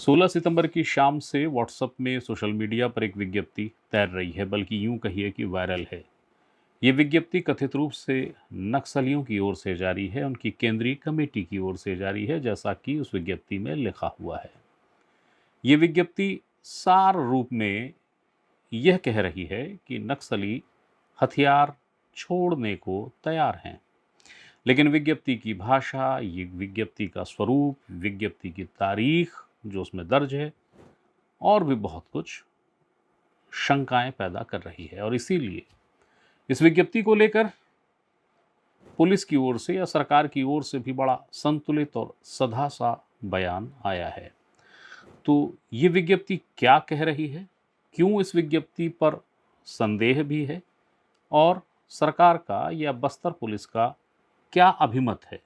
16 सितंबर की शाम से व्हाट्सएप में सोशल मीडिया पर एक विज्ञप्ति तैर रही है, बल्कि यूं कहिए कि वायरल है। ये विज्ञप्ति कथित रूप से नक्सलियों की ओर से जारी है, उनकी केंद्रीय कमेटी की ओर से जारी है, जैसा कि उस विज्ञप्ति में लिखा हुआ है। ये विज्ञप्ति सार रूप में यह कह रही है कि नक्सली हथियार छोड़ने को तैयार हैं। लेकिन विज्ञप्ति की भाषा, ये विज्ञप्ति का स्वरूप, विज्ञप्ति की तारीख जो उसमें दर्ज है और भी बहुत कुछ शंकाएं पैदा कर रही है। और इसीलिए इस विज्ञप्ति को लेकर पुलिस की ओर से या सरकार की ओर से भी बड़ा संतुलित और सधा सा बयान आया है। तो ये विज्ञप्ति क्या कह रही है, क्यों इस विज्ञप्ति पर संदेह भी है और सरकार का या बस्तर पुलिस का क्या अभिमत है,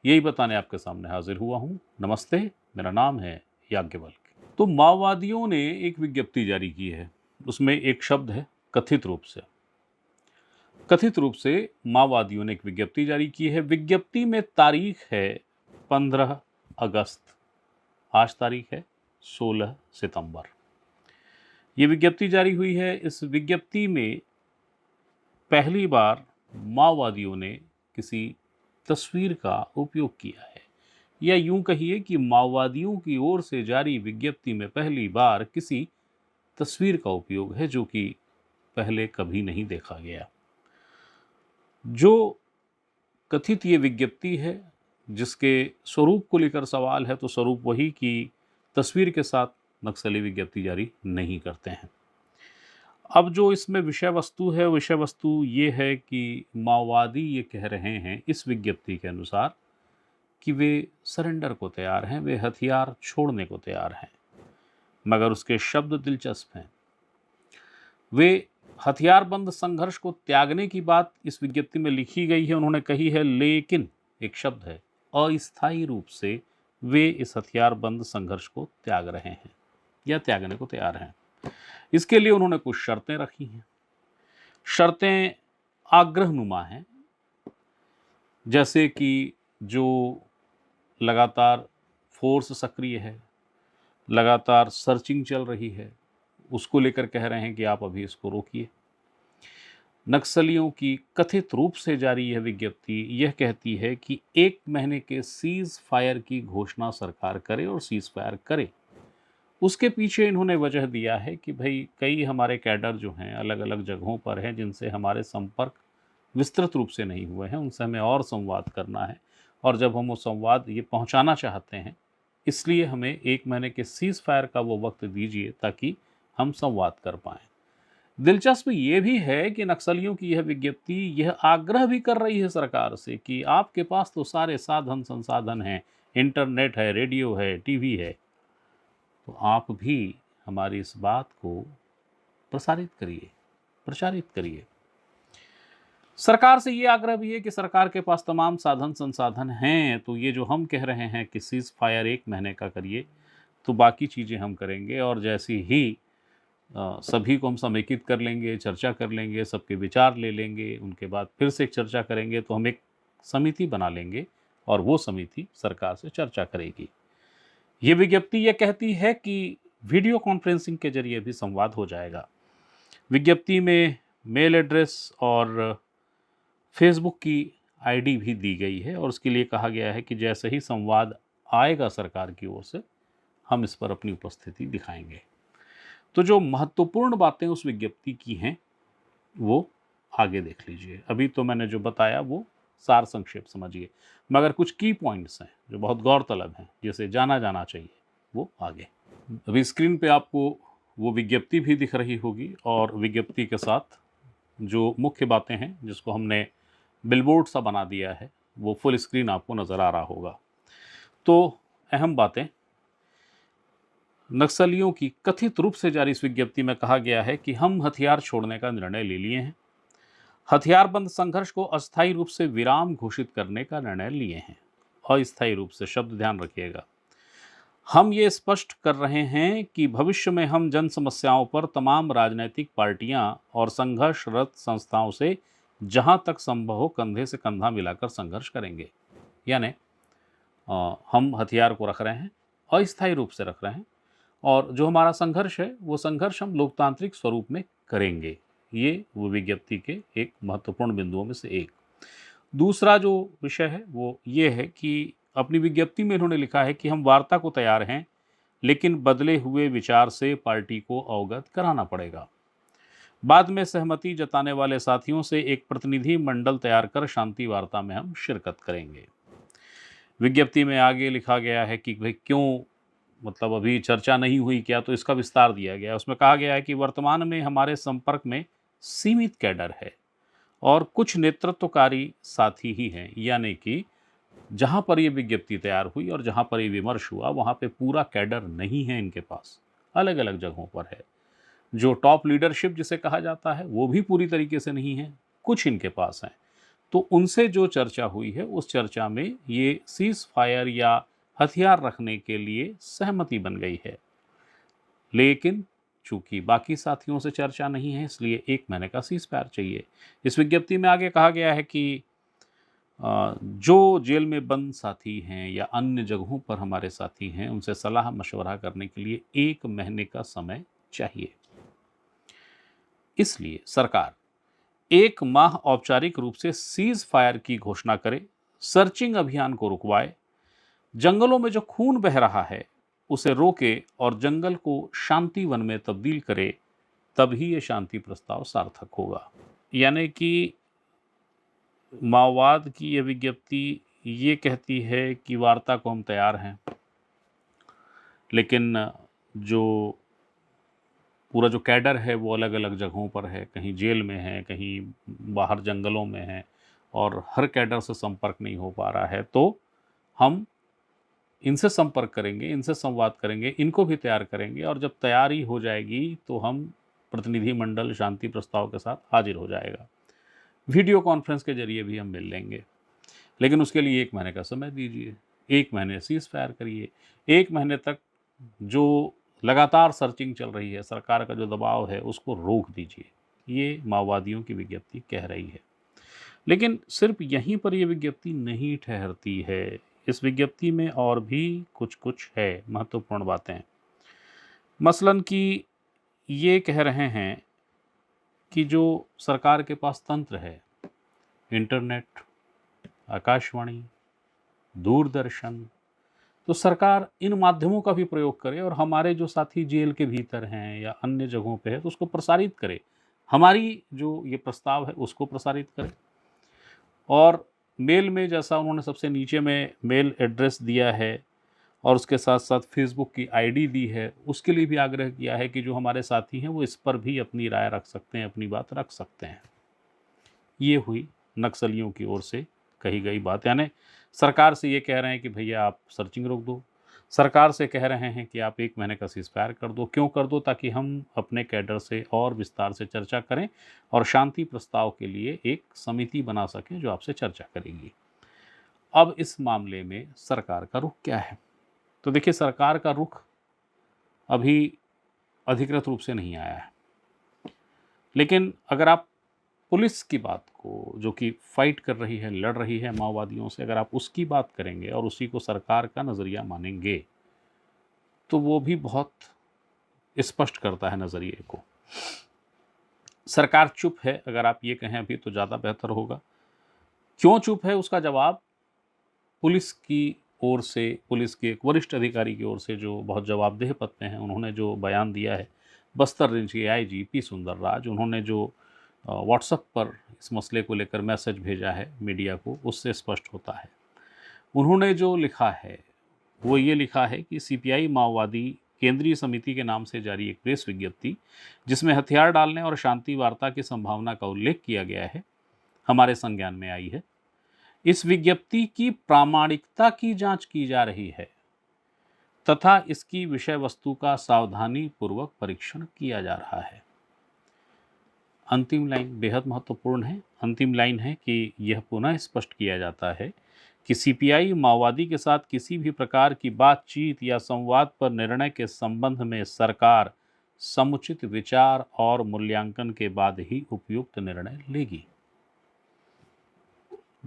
यही बताने आपके सामने हाजिर हुआ हूं। नमस्ते, मेरा नाम है याज्ञवल्क्य। तो माओवादियों ने एक विज्ञप्ति जारी की है, उसमें एक शब्द है कथित रूप से। कथित रूप से माओवादियों ने एक विज्ञप्ति जारी की है। विज्ञप्ति में तारीख है 15 अगस्त, आज तारीख है 16 सितंबर। ये विज्ञप्ति जारी हुई है। इस विज्ञप्ति में पहली बार माओवादियों ने किसी तस्वीर का उपयोग किया है, या यूं कहिए कि माओवादियों की ओर से जारी विज्ञप्ति में पहली बार किसी तस्वीर का उपयोग है, जो कि पहले कभी नहीं देखा गया। जो कथित ये विज्ञप्ति है, जिसके स्वरूप को लेकर सवाल है, तो स्वरूप वही कि तस्वीर के साथ नक्सली विज्ञप्ति जारी नहीं करते हैं। अब जो इसमें विषय वस्तु है, विषय वस्तु ये है कि माओवादी ये कह रहे हैं इस विज्ञप्ति के अनुसार कि वे सरेंडर को तैयार हैं, वे हथियार छोड़ने को तैयार हैं। मगर उसके शब्द दिलचस्प हैं। वे हथियारबंद संघर्ष को त्यागने की बात इस विज्ञप्ति में लिखी गई है, उन्होंने कही है, लेकिन एक शब्द है अस्थायी रूप से वे इस हथियारबंद संघर्ष को त्याग रहे हैं या त्यागने को तैयार हैं। इसके लिए उन्होंने कुछ शर्तें रखी हैं। शर्तें आग्रहनुमा हैं, जैसे कि जो लगातार फोर्स सक्रिय है, लगातार सर्चिंग चल रही है, उसको लेकर कह रहे हैं कि आप अभी इसको रोकिए। नक्सलियों की कथित रूप से जारी यह विज्ञप्ति यह कहती है कि 1 महीने के सीज फायर की घोषणा सरकार करे और सीज फायर करे। उसके पीछे इन्होंने वजह दिया है कि भाई कई हमारे कैडर जो हैं अलग अलग जगहों पर हैं, जिनसे हमारे संपर्क विस्तृत रूप से नहीं हुए हैं, उनसे हमें और संवाद करना है, और जब हम वो संवाद ये पहुंचाना चाहते हैं, इसलिए हमें 1 महीने के सीज फायर का वो वक्त दीजिए ताकि हम संवाद कर पाएँ। दिलचस्प ये भी है कि नक्सलियों की यह विज्ञप्ति यह आग्रह भी कर रही है सरकार से कि आपके पास तो सारे साधन संसाधन हैं, इंटरनेट है, रेडियो है, टीवी है, तो आप भी हमारी इस बात को प्रसारित करिए, प्रचारित करिए। सरकार से ये आग्रह भी है कि सरकार के पास तमाम साधन संसाधन हैं, तो ये जो हम कह रहे हैं कि सीज फायर 1 महीने का करिए, तो बाकी चीज़ें हम करेंगे, और जैसी ही सभी को हम समेकित कर लेंगे, चर्चा कर लेंगे, सबके विचार ले लेंगे, उनके बाद फिर से एक चर्चा करेंगे, तो हम एक समिति बना लेंगे और वो समिति सरकार से चर्चा करेगी। ये विज्ञप्ति ये कहती है कि वीडियो कॉन्फ्रेंसिंग के जरिए भी संवाद हो जाएगा। विज्ञप्ति में मेल एड्रेस और फेसबुक की आईडी भी दी गई है, और उसके लिए कहा गया है कि जैसे ही संवाद आएगा सरकार की ओर से, हम इस पर अपनी उपस्थिति दिखाएंगे। तो जो महत्वपूर्ण बातें उस विज्ञप्ति की हैं, वो आगे देख लीजिए। अभी तो मैंने जो बताया वो सार संक्षेप समझिए, मगर कुछ की पॉइंट्स हैं जो बहुत गौरतलब हैं, जिसे जाना जाना चाहिए, वो आगे। अभी स्क्रीन पे आपको वो विज्ञप्ति भी दिख रही होगी, और विज्ञप्ति के साथ जो मुख्य बातें हैं, जिसको हमने बिलबोर्ड सा बना दिया है, वो फुल स्क्रीन आपको नज़र आ रहा होगा। तो अहम बातें, नक्सलियों की कथित रूप से जारी इस विज्ञप्ति में कहा गया है कि हम हथियार छोड़ने का निर्णय ले लिए हैं, हथियारबंद संघर्ष को अस्थायी रूप से विराम घोषित करने का निर्णय लिए हैं। अस्थायी रूप से शब्द ध्यान रखिएगा। हम ये स्पष्ट कर रहे हैं कि भविष्य में हम जन समस्याओं पर तमाम राजनीतिक पार्टियां और संघर्षरत संस्थाओं से जहां तक संभव हो कंधे से कंधा मिलाकर संघर्ष करेंगे। यानी हम हथियार को रख रहे हैं, अस्थायी रूप से रख रहे हैं, और जो हमारा संघर्ष है वो संघर्ष हम लोकतांत्रिक स्वरूप में करेंगे। ये वो विज्ञप्ति के एक महत्वपूर्ण बिंदुओं में से एक। दूसरा जो विषय है वो ये है कि अपनी विज्ञप्ति में इन्होंने लिखा है कि हम वार्ता को तैयार हैं, लेकिन बदले हुए विचार से पार्टी को अवगत कराना पड़ेगा। बाद में सहमति जताने वाले साथियों से एक प्रतिनिधि मंडल तैयार कर शांति वार्ता में हम शिरकत करेंगे। विज्ञप्ति में आगे लिखा गया है कि भाई क्यों, मतलब अभी चर्चा नहीं हुई क्या, तो इसका विस्तार दिया गया है। उसमें कहा गया है कि वर्तमान में हमारे संपर्क में सीमित कैडर है और कुछ नेतृत्वकारी साथी ही हैं, यानी कि जहां पर ये विज्ञप्ति तैयार हुई और जहां पर ये विमर्श हुआ वहां पे पूरा कैडर नहीं है इनके पास, अलग अलग जगहों पर है। जो टॉप लीडरशिप जिसे कहा जाता है वो भी पूरी तरीके से नहीं है, कुछ इनके पास हैं। तो उनसे जो चर्चा हुई है उस चर्चा में ये सीज फायर या हथियार रखने के लिए सहमति बन गई है, लेकिन चूंकि बाकी साथियों से चर्चा नहीं है इसलिए 1 महीने का सीज फायर चाहिए। इस विज्ञप्ति में आगे कहा गया है कि जो जेल में बंद साथी हैं या अन्य जगहों पर हमारे साथी हैं उनसे सलाह मशवरा करने के लिए 1 महीने का समय चाहिए। इसलिए सरकार 1 माह औपचारिक रूप से सीज फायर की घोषणा करे, सर्चिंग अभियान को रुकवाए, जंगलों में जो खून बह रहा है उसे रोके और जंगल को शांति वन में तब्दील करे, तभी ये शांति प्रस्ताव सार्थक होगा। यानी कि माओवाद की यह विज्ञप्ति ये कहती है कि वार्ता को हम तैयार हैं, लेकिन जो पूरा जो कैडर है वो अलग अलग जगहों पर है, कहीं जेल में है, कहीं बाहर जंगलों में है और हर कैडर से संपर्क नहीं हो पा रहा है। तो हम इनसे संपर्क करेंगे, इनसे संवाद करेंगे, इनको भी तैयार करेंगे और जब तैयारी हो जाएगी तो हम प्रतिनिधिमंडल शांति प्रस्ताव के साथ हाजिर हो जाएगा। वीडियो कॉन्फ्रेंस के जरिए भी हम मिल लेंगे, लेकिन उसके लिए 1 महीने का समय दीजिए, 1 महीने सीज फायर करिए, 1 महीने तक जो लगातार सर्चिंग चल रही है, सरकार का जो दबाव है उसको रोक दीजिए। ये माओवादियों की विज्ञप्ति कह रही है। लेकिन सिर्फ यहीं पर ये विज्ञप्ति नहीं ठहरती है, इस विज्ञप्ति में और भी कुछ कुछ है महत्वपूर्ण बातें। मसलन कि ये कह रहे हैं कि जो सरकार के पास तंत्र है, इंटरनेट, आकाशवाणी, दूरदर्शन, तो सरकार इन माध्यमों का भी प्रयोग करे और हमारे जो साथी जेल के भीतर हैं या अन्य जगहों पे है तो उसको प्रसारित करे, हमारी जो ये प्रस्ताव है उसको प्रसारित करे। और मेल में जैसा उन्होंने सबसे नीचे में मेल एड्रेस दिया है और उसके साथ साथ फेसबुक की आईडी दी है, उसके लिए भी आग्रह किया है कि जो हमारे साथी हैं वो इस पर भी अपनी राय रख सकते हैं, अपनी बात रख सकते हैं। ये हुई नक्सलियों की ओर से कही गई बात, यानी सरकार से ये कह रहे हैं कि भैया आप सर्चिंग रोक दो, सरकार से कह रहे हैं कि आप 1 महीने का सीज फायर कर दो। क्यों कर दो? ताकि हम अपने कैडर से और विस्तार से चर्चा करें और शांति प्रस्ताव के लिए एक समिति बना सकें जो आपसे चर्चा करेगी। अब इस मामले में सरकार का रुख क्या है? तो देखिए, सरकार का रुख अभी अधिकृत रूप से नहीं आया है, लेकिन अगर आप पुलिस की बात को, जो कि फाइट कर रही है, लड़ रही है माओवादियों से, अगर आप उसकी बात करेंगे और उसी को सरकार का नज़रिया मानेंगे तो वो भी बहुत स्पष्ट करता है नज़रिए को। सरकार चुप है, अगर आप ये कहें अभी तो ज़्यादा बेहतर होगा। क्यों चुप है उसका जवाब पुलिस की ओर से, पुलिस के एक वरिष्ठ अधिकारी की ओर से जो बहुत जवाबदेह पद पे हैं, उन्होंने जो बयान दिया है, बस्तर रेंज के आईजी पी सुंदर राज, उन्होंने जो व्हाट्सएप पर इस मसले को लेकर मैसेज भेजा है मीडिया को, उससे स्पष्ट होता है। उन्होंने जो लिखा है वो ये लिखा है कि सीपीआई माओवादी केंद्रीय समिति के नाम से जारी एक प्रेस विज्ञप्ति जिसमें हथियार डालने और शांति वार्ता की संभावना का उल्लेख किया गया है, हमारे संज्ञान में आई है। इस विज्ञप्ति की प्रामाणिकता की जांच की जा रही है तथा इसकी विषय वस्तु का सावधानी पूर्वक परीक्षण किया जा रहा है। अंतिम लाइन बेहद महत्वपूर्ण है। अंतिम लाइन है कि यह पुनः स्पष्ट किया जाता है कि सीपीआई माओवादी के साथ किसी भी प्रकार की बातचीत या संवाद पर निर्णय के संबंध में सरकार समुचित विचार और मूल्यांकन के बाद ही उपयुक्त निर्णय लेगी।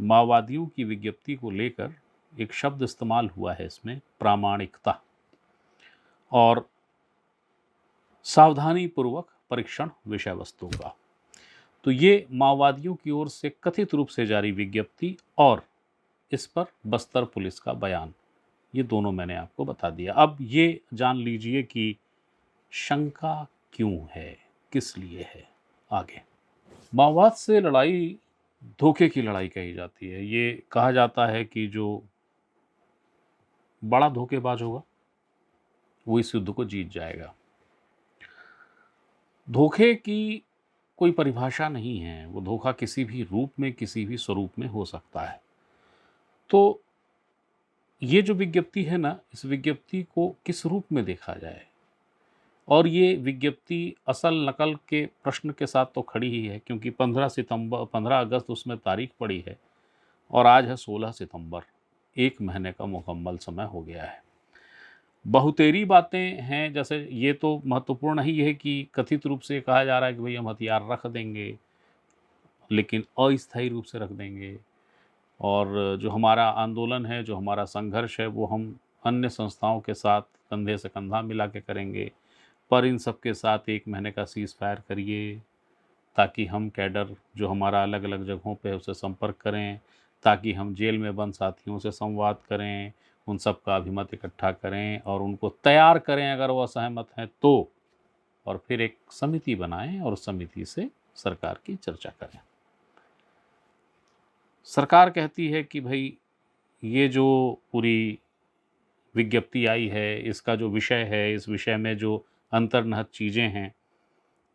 माओवादियों की विज्ञप्ति को लेकर एक शब्द इस्तेमाल हुआ है इसमें, प्रामाणिकता, और सावधानी पूर्वक परीक्षण विषय वस्तु का। तो ये माओवादियों की ओर से कथित रूप से जारी विज्ञप्ति और इस पर बस्तर पुलिस का बयान, ये दोनों मैंने आपको बता दिया। अब ये जान लीजिए कि शंका क्यों है, किस लिए है। आगे, माओवाद से लड़ाई धोखे की लड़ाई कही जाती है। ये कहा जाता है कि जो बड़ा धोखेबाज होगा वो इस युद्ध को जीत जाएगा। धोखे की कोई परिभाषा नहीं है, वो धोखा किसी भी रूप में, किसी भी स्वरूप में हो सकता है। तो ये जो विज्ञप्ति है ना, इस विज्ञप्ति को किस रूप में देखा जाए, और ये विज्ञप्ति असल नकल के प्रश्न के साथ तो खड़ी ही है, क्योंकि 15 अगस्त उसमें तारीख पड़ी है और आज है 16 सितंबर, 1 महीने का मुकम्मल समय हो गया है। बहुतेरी बातें हैं, जैसे ये तो महत्वपूर्ण ही है कि कथित रूप से कहा जा रहा है कि भाई हम हथियार रख देंगे, लेकिन अस्थायी रूप से रख देंगे, और जो हमारा आंदोलन है, जो हमारा संघर्ष है, वो हम अन्य संस्थाओं के साथ कंधे से कंधा मिला के करेंगे, पर इन सब के साथ 1 महीने का सीज़ फायर करिए, ताकि हम कैडर जो हमारा अलग अलग जगहों पे उससे संपर्क करें, ताकि हम जेल में बंद साथियों से संवाद करें, उन सब का अभिमत इकट्ठा करें और उनको तैयार करें अगर वो असहमत हैं तो, और फिर एक समिति बनाएं और उस समिति से सरकार की चर्चा करें। सरकार कहती है कि भाई ये जो पूरी विज्ञप्ति आई है, इसका जो विषय है, इस विषय में जो अंतर्निहित चीज़ें हैं,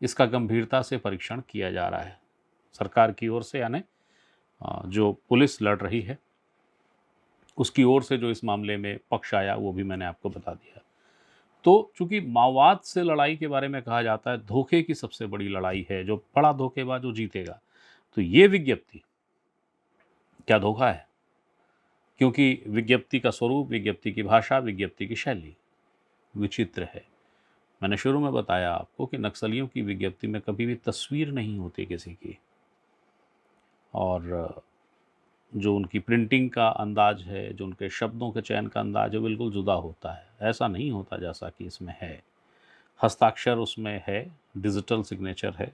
इसका गंभीरता से परीक्षण किया जा रहा है सरकार की ओर से, यानी जो पुलिस लड़ रही है उसकी ओर से जो इस मामले में पक्ष आया वो भी मैंने आपको बता दिया। तो चूंकि माओवाद से लड़ाई के बारे में कहा जाता है धोखे की सबसे बड़ी लड़ाई है, जो बड़ा धोखेबाज जो जीतेगा, तो ये विज्ञप्ति क्या धोखा है? क्योंकि विज्ञप्ति का स्वरूप, विज्ञप्ति की भाषा, विज्ञप्ति की शैली विचित्र है। मैंने शुरू में बताया आपको कि नक्सलियों की विज्ञप्ति में कभी भी तस्वीर नहीं होती किसी की, और जो उनकी प्रिंटिंग का अंदाज है, जो उनके शब्दों के चयन का अंदाज है, बिल्कुल जुदा होता है। ऐसा नहीं होता जैसा कि इसमें है। हस्ताक्षर उसमें है, डिजिटल सिग्नेचर है,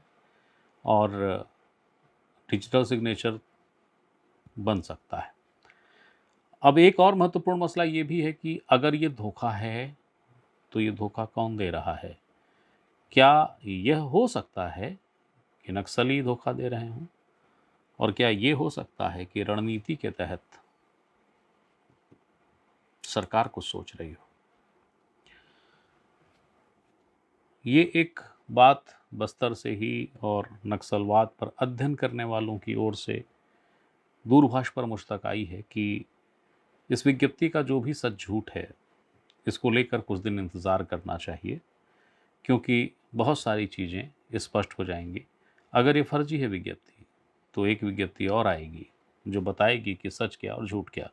और डिजिटल सिग्नेचर बन सकता है। अब एक और महत्वपूर्ण मसला ये भी है कि अगर ये धोखा है तो ये धोखा कौन दे रहा है? क्या यह हो सकता है कि नक्सली धोखा दे रहे हों, और क्या ये हो सकता है कि रणनीति के तहत सरकार कुछ सोच रही हो? ये एक बात बस्तर से ही और नक्सलवाद पर अध्ययन करने वालों की ओर से दूरभाष पर मुझ तक आई है कि इस विज्ञप्ति का जो भी सच झूठ है, इसको लेकर कुछ दिन इंतज़ार करना चाहिए, क्योंकि बहुत सारी चीज़ें स्पष्ट हो जाएंगी। अगर ये फर्जी है विज्ञप्ति, तो एक विज्ञप्ति और आएगी जो बताएगी कि सच क्या और झूठ क्या,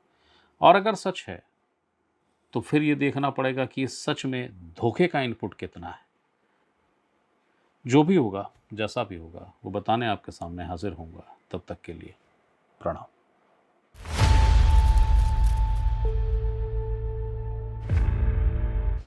और अगर सच है तो फिर ये देखना पड़ेगा कि इस सच में धोखे का इनपुट कितना है। जो भी होगा, जैसा भी होगा, वो बताने आपके सामने हाजिर होऊंगा। तब तक के लिए प्रणाम।